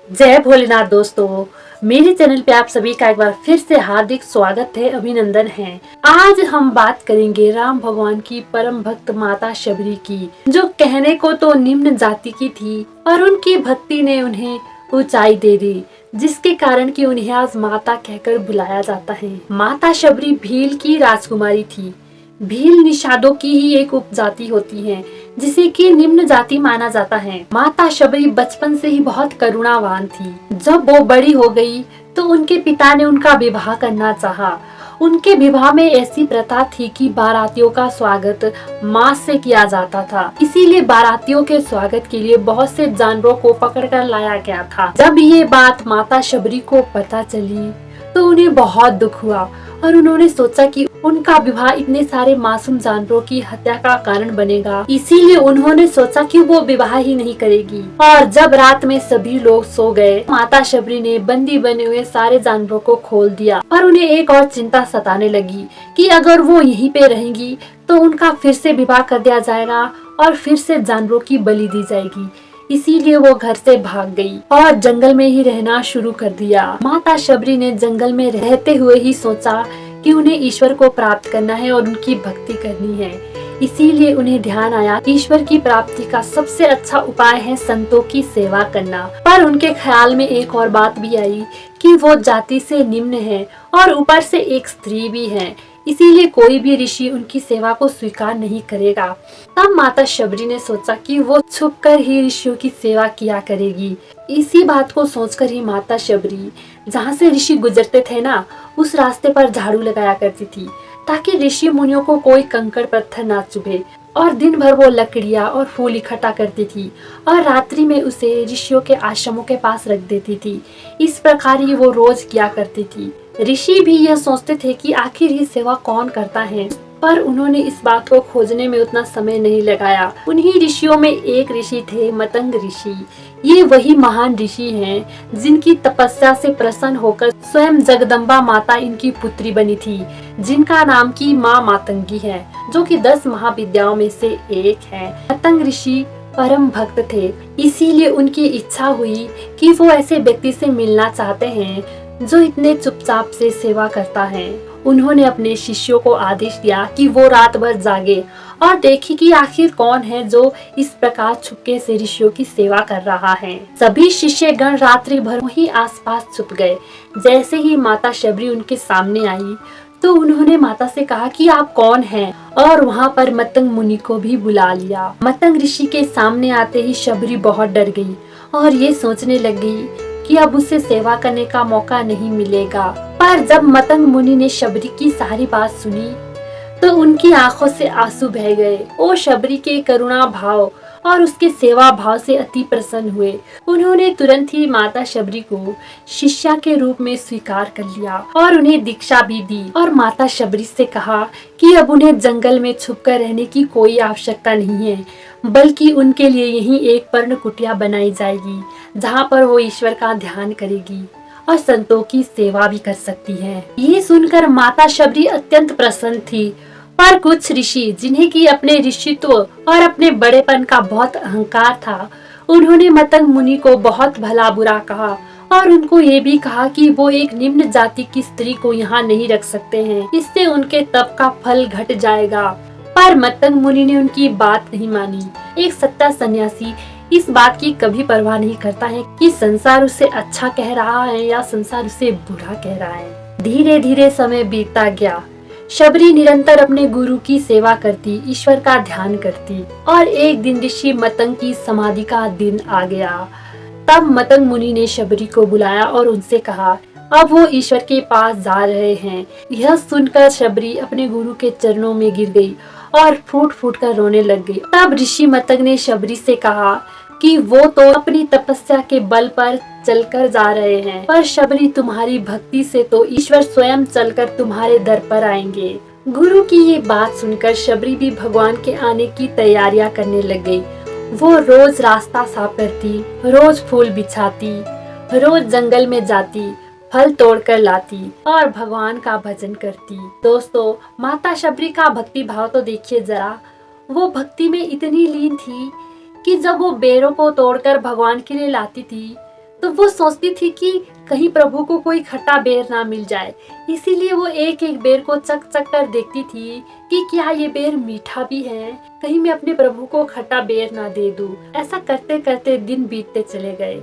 जय भोलेनाथ दोस्तों। मेरे चैनल पे आप सभी का एक बार फिर से हार्दिक स्वागत है, अभिनंदन है। आज हम बात करेंगे राम भगवान की परम भक्त माता शबरी की, जो कहने को तो निम्न जाति की थी और उनकी भक्ति ने उन्हें ऊंचाई दे दी, जिसके कारण कि उन्हें आज माता कहकर बुलाया जाता है। माता शबरी भील की राजकुमारी थी। भील निषादों की ही एक उपजाति होती है, जिसे कि निम्न जाति माना जाता है। माता शबरी बचपन से ही बहुत करुणावान थी। जब वो बड़ी हो गई तो उनके पिता ने उनका विवाह करना चाहा। उनके विवाह में ऐसी प्रथा थी कि बारातियों का स्वागत मांस से किया जाता था, इसीलिए बारातियों के स्वागत के लिए बहुत से जानवरों को पकड़कर लाया गया था। जब ये बात माता शबरी को पता चली तो उन्हें बहुत दुख हुआ और उन्होंने सोचा कि उनका विवाह इतने सारे मासूम जानवरों की हत्या का कारण बनेगा, इसीलिए उन्होंने सोचा कि वो विवाह ही नहीं करेगी। और जब रात में सभी लोग सो गए, माता शबरी ने बंदी बने हुए सारे जानवरों को खोल दिया और उन्हें एक और चिंता सताने लगी कि अगर वो यहीं पे रहेंगी तो उनका फिर से विवाह कर दिया जाएगा और फिर से जानवरों की बलि दी जाएगी। इसीलिए वो घर से भाग गई और जंगल में ही रहना शुरू कर दिया। माता शबरी ने जंगल में रहते हुए ही सोचा कि उन्हें ईश्वर को प्राप्त करना है और उनकी भक्ति करनी है। इसीलिए उन्हें ध्यान आया ईश्वर की प्राप्ति का सबसे अच्छा उपाय है संतों की सेवा करना। पर उनके ख्याल में एक और बात भी आई कि वो जाति से निम्न है और ऊपर से एक स्त्री भी है, इसीलिए कोई भी ऋषि उनकी सेवा को स्वीकार नहीं करेगा। तब माता शबरी ने सोचा कि वो छुपकर ही ऋषियों की सेवा किया करेगी। इसी बात को सोचकर ही माता शबरी जहाँ से ऋषि गुजरते थे ना, उस रास्ते पर झाड़ू लगाया करती थी ताकि ऋषि मुनियों को कोई कंकड़ पत्थर ना चुभे। और दिन भर वो लकड़ियाँ और फूल इकट्ठा करती थी और रात्रि में उसे ऋषियों के आश्रमों के पास रख देती थी। इस प्रकार ही वो रोज किया करती थी। ऋषि भी यह सोचते थे कि आखिर ये सेवा कौन करता है, पर उन्होंने इस बात को खोजने में उतना समय नहीं लगाया। उन्हीं ऋषियों में एक ऋषि थे मतंग ऋषि। ये वही महान ऋषि हैं जिनकी तपस्या से प्रसन्न होकर स्वयं जगदम्बा माता इनकी पुत्री बनी थी, जिनका नाम की माँ मातंगी है, जो कि 10 महाविद्याओं में से एक है। मतंग ऋषि परम भक्त थे, इसीलिए उनकी इच्छा हुई कि वो ऐसे व्यक्ति से मिलना चाहते हैं जो इतने चुपचाप से सेवा करता है। उन्होंने अपने शिष्यों को आदेश दिया कि वो रात भर जागे और देखे कि आखिर कौन है जो इस प्रकार छुपके से ऋषियों की सेवा कर रहा है। सभी शिष्य गण रात्रि भर वहीं आसपास छुप गए। जैसे ही माता शबरी उनके सामने आई तो उन्होंने माता से कहा कि आप कौन हैं, और वहाँ पर मतंग मुनि को भी बुला लिया। मतंग ऋषि के सामने आते ही शबरी बहुत डर गई और ये सोचने लग गई कि अब उसे सेवा करने का मौका नहीं मिलेगा। पर जब मतंग मुनि ने शबरी की सारी बात सुनी तो उनकी आंखों से आंसू बह गए। वो शबरी के करुणा भाव और उसके सेवा भाव से अति प्रसन्न हुए। उन्होंने तुरंत ही माता शबरी को शिष्या के रूप में स्वीकार कर लिया और उन्हें दीक्षा भी दी। और माता शबरी से कहा कि अब उन्हें जंगल में छुपकर रहने की कोई आवश्यकता नहीं है, बल्कि उनके लिए यहीं एक पर्ण कुटिया बनाई जाएगी, जहाँ पर वो ईश्वर का ध्यान करेगी और संतों की सेवा भी कर सकती है। ये सुनकर माता शबरी अत्यंत प्रसन्न थी। पर कुछ ऋषि, जिन्हें कि अपने ऋषित्व और अपने बड़ेपन का बहुत अहंकार था, उन्होंने मतंग मुनि को बहुत भला बुरा कहा और उनको ये भी कहा कि वो एक निम्न जाति की स्त्री को यहाँ नहीं रख सकते हैं, इससे उनके तप का फल घट जाएगा। पर मतंग मुनि ने उनकी बात नहीं मानी। एक सच्चा सन्यासी इस बात की कभी परवाह नहीं करता है कि संसार उसे अच्छा कह रहा है या संसार उसे बुरा कह रहा है। धीरे धीरे समय बीतता गया। शबरी निरंतर अपने गुरु की सेवा करती, ईश्वर का ध्यान करती और एक दिन ऋषि मतंग की समाधि का दिन आ गया। तब मतंग मुनि ने शबरी को बुलाया और उनसे कहा अब वो ईश्वर के पास जा रहे हैं। यह सुनकर शबरी अपने गुरु के चरणों में गिर गई और फूट फूट कर रोने लग गई। तब ऋषि मतंग ने शबरी से कहा कि वो तो अपनी तपस्या के बल पर चलकर जा रहे हैं, पर शबरी तुम्हारी भक्ति से तो ईश्वर स्वयं चलकर तुम्हारे दर पर आएंगे। गुरु की ये बात सुनकर शबरी भी भगवान के आने की तैयारियां करने लग गई। वो रोज रास्ता साफ करती, रोज फूल बिछाती, रोज जंगल में जाती, फल तोड़कर लाती और भगवान का भजन करती। दोस्तों, माता शबरी का भक्ति भाव तो देखिए जरा। वो भक्ति में इतनी लीन थी कि जब वो बेरों को तोड़कर भगवान के लिए लाती थी तो वो सोचती थी कि कहीं प्रभु को कोई खट्टा बेर ना मिल जाए, इसीलिए वो एक एक बेर को चख चख कर देखती थी कि क्या ये बेर मीठा भी है, कहीं मैं अपने प्रभु को खट्टा बेर ना दे दूं। ऐसा करते करते दिन बीतते चले गए।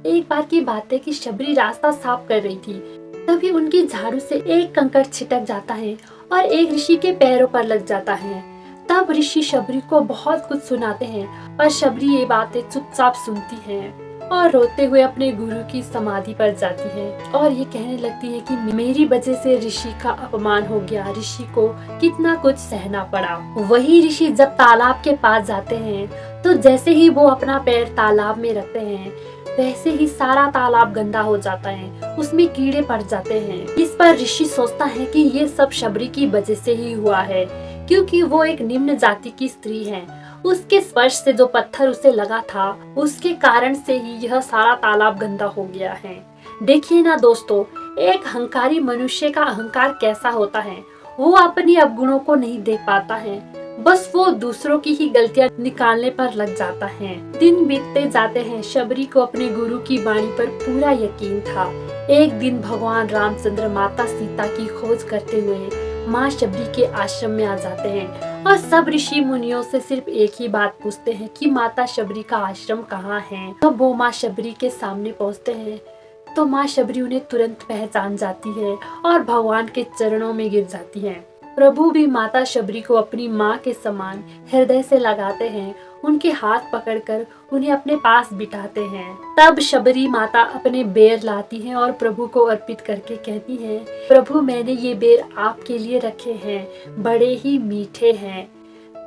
एक बार की बात है कि शबरी रास्ता साफ कर रही थी, तभी उनकी झाड़ू से एक कंकड़ छिटक जाता है और एक ऋषि के पैरों पर लग जाता है। तब ऋषि शबरी को बहुत कुछ सुनाते हैं, पर शबरी ये बातें चुपचाप सुनती है और रोते हुए अपने गुरु की समाधि पर जाती है और ये कहने लगती है कि मेरी वजह से ऋषि का अपमान हो गया, ऋषि को कितना कुछ सहना पड़ा। वही ऋषि जब तालाब के पास जाते हैं तो जैसे ही वो अपना पैर तालाब में रखते हैं वैसे ही सारा तालाब गंदा हो जाता है, उसमें कीड़े पड़ जाते हैं। इस पर ऋषि सोचता है कि ये सब शबरी की वजह से ही हुआ है, क्योंकि वो एक निम्न जाति की स्त्री है। उसके स्पर्श से जो पत्थर उसे लगा था उसके कारण से ही यह सारा तालाब गंदा हो गया है। देखिए ना दोस्तों, एक अहंकारी मनुष्य का अहंकार कैसा होता है। वो अपनी अवगुणों को नहीं देख पाता है, बस वो दूसरों की ही गलतियां निकालने पर लग जाता है। दिन बीतते जाते हैं। शबरी को अपने गुरु की वाणी पर पूरा यकीन था। एक दिन भगवान रामचंद्र माता सीता की खोज करते हुए माँ शबरी के आश्रम में आ जाते हैं और सब ऋषि मुनियों से सिर्फ एक ही बात पूछते हैं कि माता शबरी का आश्रम कहाँ है। तब वो माँ शबरी के सामने पहुँचते हैं तो माँ शबरी उन्हें तुरंत पहचान जाती है और भगवान के चरणों में गिर जाती है। प्रभु भी माता शबरी को अपनी माँ के समान हृदय से लगाते हैं, उनके हाथ पकड़कर उन्हें अपने पास बिठाते हैं। तब शबरी माता अपने बेर लाती हैं और प्रभु को अर्पित करके कहती हैं, प्रभु मैंने ये बेर आपके लिए रखे हैं, बड़े ही मीठे हैं।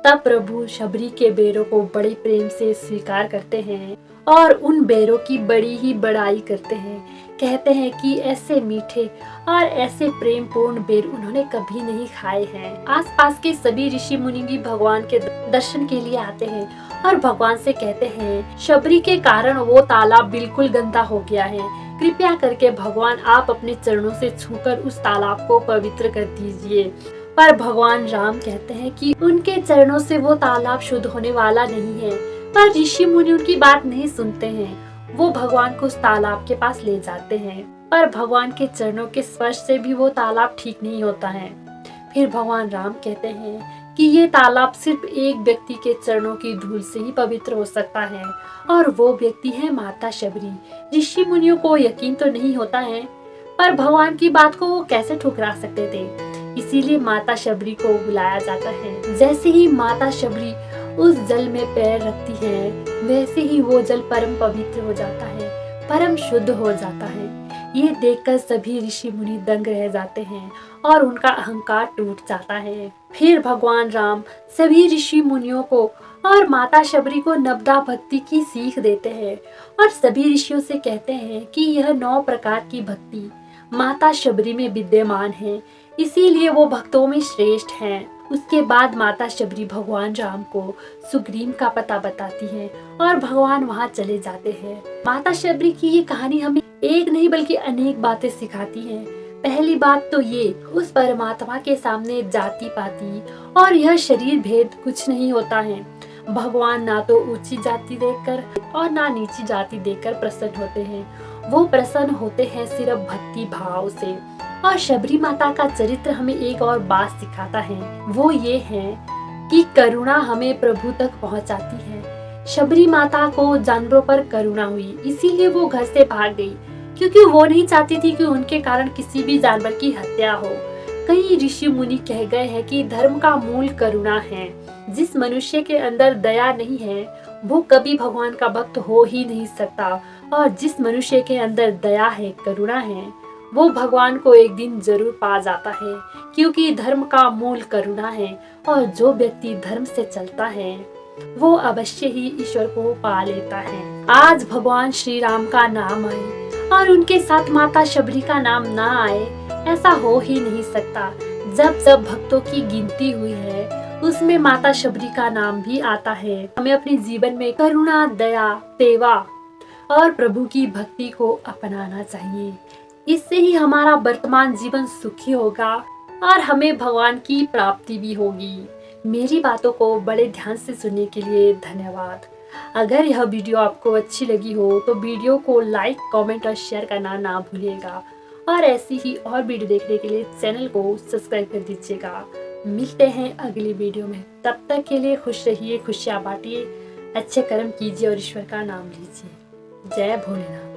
तब प्रभु शबरी के बेरों को बड़े प्रेम से स्वीकार करते हैं और उन बेरों की बड़ी ही बड़ाई करते हैं। कहते हैं कि ऐसे मीठे और ऐसे प्रेम पूर्ण बेर उन्होंने कभी नहीं खाए हैं। आसपास के सभी ऋषि मुनि भी भगवान के दर्शन के लिए आते हैं और भगवान से कहते हैं, शबरी के कारण वो तालाब बिल्कुल गंदा हो गया है, कृपया करके भगवान आप अपने चरणों से छूकर उस तालाब को पवित्र कर दीजिए। पर भगवान राम कहते हैं कि उनके चरणों से वो तालाब शुद्ध होने वाला नहीं है। पर ऋषि मुनि उनकी बात नहीं सुनते हैं। वो भगवान को उस तालाब के पास ले जाते हैं, पर भगवान के चरणों के स्पर्श से भी वो तालाब ठीक नहीं होता है। फिर भगवान राम कहते हैं कि ये तालाब सिर्फ एक व्यक्ति के चरणों की धूल से ही पवित्र हो सकता है और वो व्यक्ति है माता शबरी। ऋषि मुनियों को यकीन तो नहीं होता है, पर भगवान की बात को वो कैसे ठुकरा सकते थे। इसीलिए माता शबरी को बुलाया जाता है। जैसे ही माता शबरी उस जल में पैर रखती है वैसे ही वो जल परम पवित्र हो जाता है, परम शुद्ध हो जाता है। ये देखकर सभी ऋषि मुनि दंग रह जाते हैं और उनका अहंकार टूट जाता है। फिर भगवान राम सभी ऋषि मुनियों को और माता शबरी को नवदा भक्ति की सीख देते हैं और सभी ऋषियों से कहते हैं कि यह 9 प्रकार की भक्ति माता शबरी में विद्यमान है, इसीलिए वो भक्तों में श्रेष्ठ हैं। उसके बाद माता शबरी भगवान राम को सुग्रीव का पता बताती है और भगवान वहाँ चले जाते हैं। माता शबरी की ये कहानी हमें एक नहीं बल्कि अनेक बातें सिखाती है। पहली बात तो ये, उस परमात्मा के सामने जाति पाति और यह शरीर भेद कुछ नहीं होता है। भगवान ना तो ऊंची जाति देखकर और ना नीची जाति देखकर प्रसन्न होते हैं, वो प्रसन्न होते हैं सिर्फ भक्ति भाव से। और शबरी माता का चरित्र हमें एक और बात सिखाता है, वो ये है कि करुणा हमें प्रभु तक पहुंचाती है। शबरी माता को जानवरों पर करुणा हुई, इसीलिए वो घर से भाग गई, क्योंकि वो नहीं चाहती थी कि उनके कारण किसी भी जानवर की हत्या हो। कई ऋषि मुनि कह गए हैं कि धर्म का मूल करुणा है। जिस मनुष्य के अंदर दया नहीं है वो कभी भगवान का भक्त हो ही नहीं सकता, और जिस मनुष्य के अंदर दया है, करुणा है, वो भगवान को एक दिन जरूर पा जाता है, क्योंकि धर्म का मूल करुणा है। और जो व्यक्ति धर्म से चलता है वो अवश्य ही ईश्वर को पा लेता है। आज भगवान श्री राम का नाम आए और उनके साथ माता शबरी का नाम ना आए, ऐसा हो ही नहीं सकता। जब जब भक्तों की गिनती हुई है उसमें माता शबरी का नाम भी आता है। हमें अपने जीवन में करुणा, दया, सेवा और प्रभु की भक्ति को अपनाना चाहिए। इससे ही हमारा वर्तमान जीवन सुखी होगा और हमें भगवान की प्राप्ति भी होगी। मेरी बातों को बड़े ध्यान से सुनने के लिए धन्यवाद। अगर यह वीडियो आपको अच्छी लगी हो तो वीडियो को लाइक, कमेंट और शेयर करना ना भूलिएगा। और ऐसी ही और वीडियो देखने के लिए चैनल को सब्सक्राइब कर दीजिएगा। मिलते हैं अगली वीडियो में, तब तक के लिए खुश रहिए, खुशियाँ बांटिए, अच्छे कर्म कीजिए और ईश्वर का नाम लीजिए। जय भोलेनाथ।